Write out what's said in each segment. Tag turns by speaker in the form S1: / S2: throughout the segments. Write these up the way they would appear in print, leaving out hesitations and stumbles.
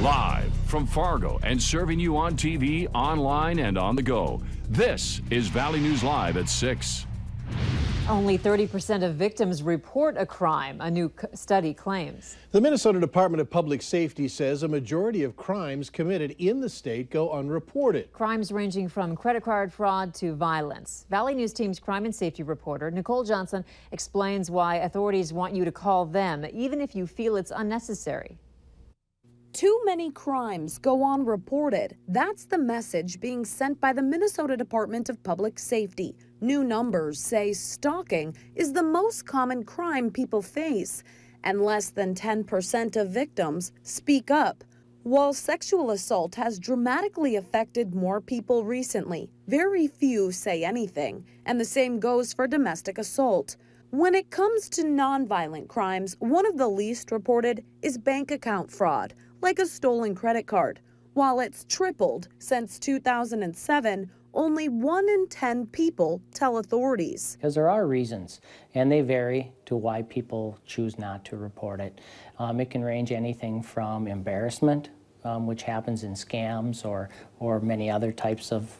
S1: Live from Fargo and serving you on TV, online, and on the go. This is Valley News Live at 6.
S2: Only 30% of victims report a crime, a new study claims.
S3: The Minnesota Department of Public Safety says a majority of crimes committed in the state go unreported.
S2: Crimes ranging from credit card fraud to violence. Valley News Team's crime and safety reporter, Nicole Johnson, explains why authorities want you to call them, even if you feel it's unnecessary.
S4: Too many crimes go unreported. That's the message being sent by the Minnesota Department of Public Safety. New numbers say stalking is the most common crime people face, and less than 10% of victims speak up. While sexual assault has dramatically affected more people recently, very few say anything, and the same goes for domestic assault. When it comes to nonviolent crimes, one of the least reported is bank account fraud, like a stolen credit card. While it's tripled since 2007, only 1 in 10 people tell authorities.
S5: Because there are reasons, and they vary to why people choose not to report it. It can range anything from embarrassment, which happens in scams or many other types of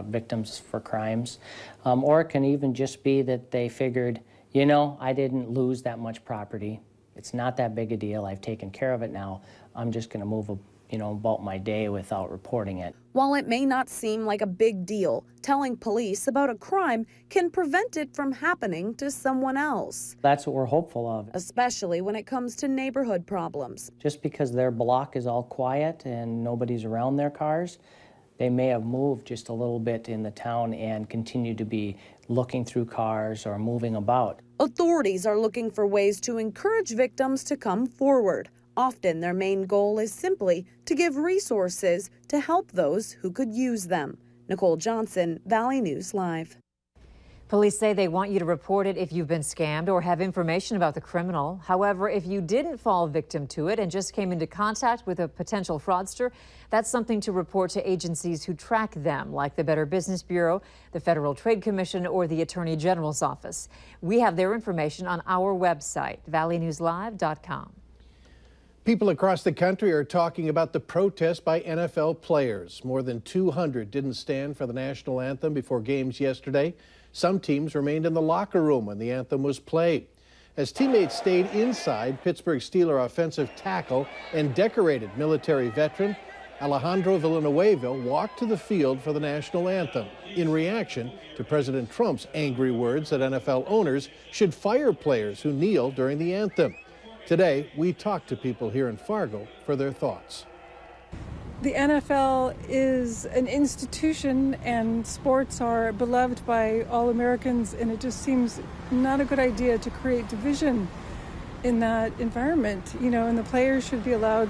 S5: victims for crimes, or it can even just be that they figured, you know, I didn't lose that much property. It's not that big a deal. I've taken care of it now. I'm just going to move, about my day without reporting it.
S4: While it may not seem like a big deal, telling police about a crime can prevent it from happening to someone else.
S5: That's what we're hopeful of.
S4: Especially when it comes to neighborhood problems.
S5: Just because their block is all quiet and nobody's around their cars, they may have moved just a little bit in the town and continue to be looking through cars or moving about.
S4: Authorities are looking for ways to encourage victims to come forward. Often their main goal is simply to give resources to help those who could use them. Nicole Johnson, Valley News Live.
S2: Police say they want you to report it if you've been scammed or have information about the criminal. However, if you didn't fall victim to it and just came into contact with a potential fraudster, that's something to report to agencies who track them, like the Better Business Bureau, the Federal Trade Commission, or the Attorney General's office. We have their information on our website, valleynewslive.com.
S3: People across the country are talking about the protest by NFL players. More than 200 didn't stand for the national anthem before games yesterday. Some teams remained in the locker room when the anthem was played. As teammates stayed inside, Pittsburgh Steelers offensive tackle and decorated military veteran Alejandro Villanueva walked to the field for the national anthem in reaction to President Trump's angry words that NFL owners should fire players who kneel during the anthem. Today, we talked to people here in Fargo for their thoughts.
S6: The NFL is an institution and sports are beloved by all Americans, and it just seems not a good idea to create division in that environment, and the players should be allowed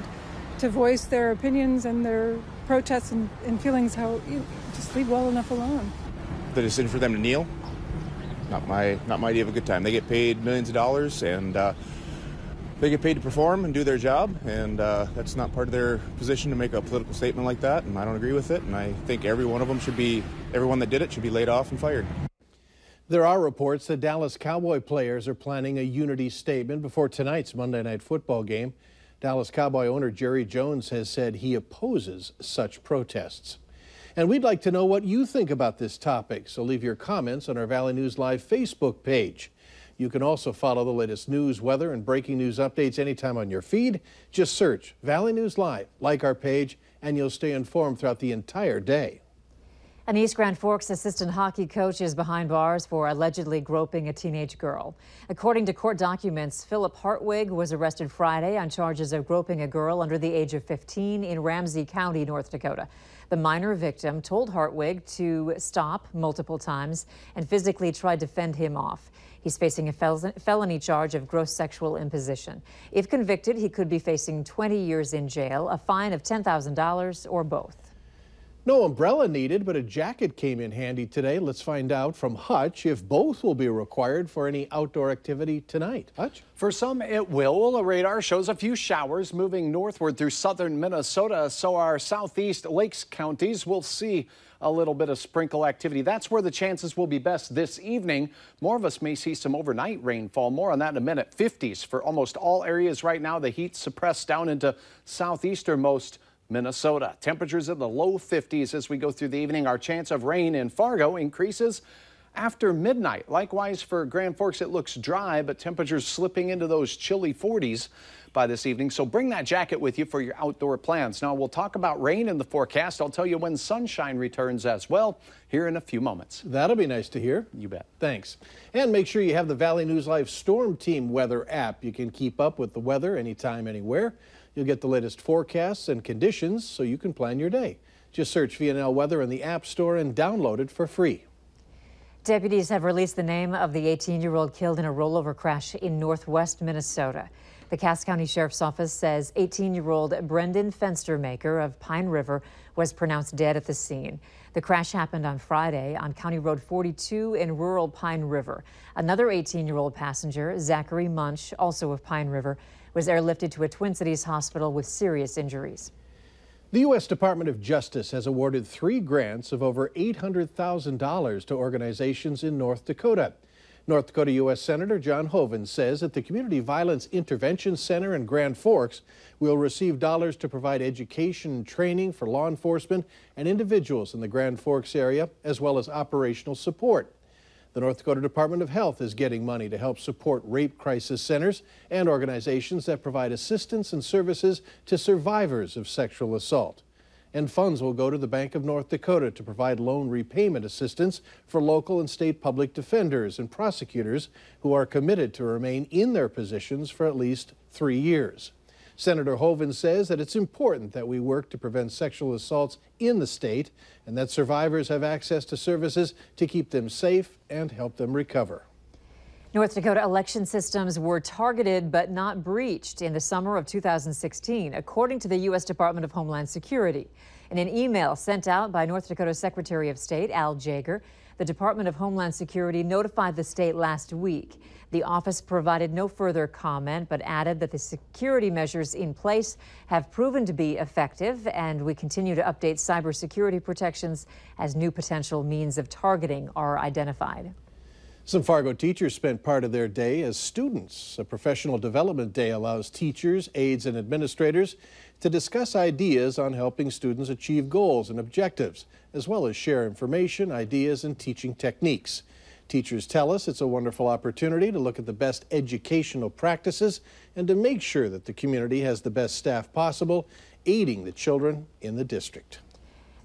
S6: to voice their opinions and their protests and feelings, just leave well enough alone.
S7: The decision for them to kneel, not my idea of a good time. They get paid millions of dollars, and they get paid to perform and do their job, and that's not part of their position to make a political statement like that, and I don't agree with it, and I think every one of them everyone that did it should be laid off and fired.
S3: There are reports that Dallas Cowboy players are planning a unity statement before tonight's Monday Night Football game. Dallas Cowboy owner Jerry Jones has said he opposes such protests. And we'd like to know what you think about this topic, so leave your comments on our Valley News Live Facebook page. You can also follow the latest news, weather, and breaking news updates anytime on your feed. Just search Valley News Live, like our page, and you'll stay informed throughout the entire day.
S2: An East Grand Forks assistant hockey coach is behind bars for allegedly groping a teenage girl. According to court documents, Philip Hartwig was arrested Friday on charges of groping a girl under the age of 15 in Ramsey County, North Dakota. The minor victim told Hartwig to stop multiple times and physically tried to fend him off. He's facing a felony charge of gross sexual imposition. If convicted, he could be facing 20 years in jail, a fine of $10,000, or both.
S3: No umbrella needed, but a jacket came in handy today. Let's find out from Hutch if both will be required for any outdoor activity tonight. Hutch?
S8: For some, it will. A radar shows a few showers moving northward through southern Minnesota, so our southeast lakes counties will see a little bit of sprinkle activity. That's where the chances will be best this evening. More of us may see some overnight rainfall. More on that in a minute. 50s for almost all areas right now. The heat suppressed down into southeasternmost Minnesota. Temperatures in the low 50s as we go through the evening. Our chance of rain in Fargo increases after midnight. Likewise for Grand Forks, it looks dry, but temperatures slipping into those chilly 40s by this evening. So bring that jacket with you for your outdoor plans. Now we'll talk about rain in the forecast. I'll tell you when sunshine returns as well here in a few moments.
S3: That'll be nice to hear.
S8: You bet.
S3: Thanks. And make sure you have the Valley News Live Storm Team weather app. You can keep up with the weather anytime, anywhere. You'll get the latest forecasts and conditions so you can plan your day. Just search VNL Weather in the App Store and download it for free.
S2: Deputies have released the name of the 18-year-old killed in a rollover crash in northwest Minnesota. The Cass County Sheriff's Office says 18-year-old Brendan Fenstermaker of Pine River was pronounced dead at the scene. The crash happened on Friday on County Road 42 in rural Pine River. Another 18-year-old passenger, Zachary Munch, also of Pine River, was airlifted to a Twin Cities hospital with serious injuries.
S3: The U.S. Department of Justice has awarded 3 grants of over $800,000 to organizations in North Dakota. North Dakota U.S. Senator John Hoeven says that the Community Violence Intervention Center in Grand Forks will receive dollars to provide education and training for law enforcement and individuals in the Grand Forks area, as well as operational support. The North Dakota Department of Health is getting money to help support rape crisis centers and organizations that provide assistance and services to survivors of sexual assault. And funds will go to the Bank of North Dakota to provide loan repayment assistance for local and state public defenders and prosecutors who are committed to remain in their positions for at least 3 years. Senator Hoeven says that it's important that we work to prevent sexual assaults in the state and that survivors have access to services to keep them safe and help them recover.
S2: North Dakota election systems were targeted but not breached in the summer of 2016, according to the U.S. Department of Homeland Security. In an email sent out by North Dakota Secretary of State Al Jaeger, the Department of Homeland Security notified the state last week. The office provided no further comment, but added that the security measures in place have proven to be effective, and we continue to update cybersecurity protections as new potential means of targeting are identified.
S3: Some Fargo teachers spent part of their day as students. A professional development day allows teachers, aides, and administrators to discuss ideas on helping students achieve goals and objectives, as well as share information, ideas, and teaching techniques. Teachers tell us it's a wonderful opportunity to look at the best educational practices and to make sure that the community has the best staff possible, aiding the children in the district.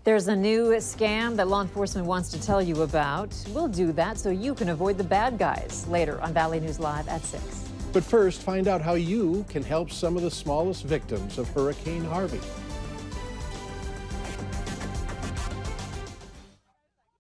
S2: There's a new scam that law enforcement wants to tell you about. We'll do that so you can avoid the bad guys later on Valley News Live at 6.
S3: But first, find out how you can help some of the smallest victims of Hurricane Harvey.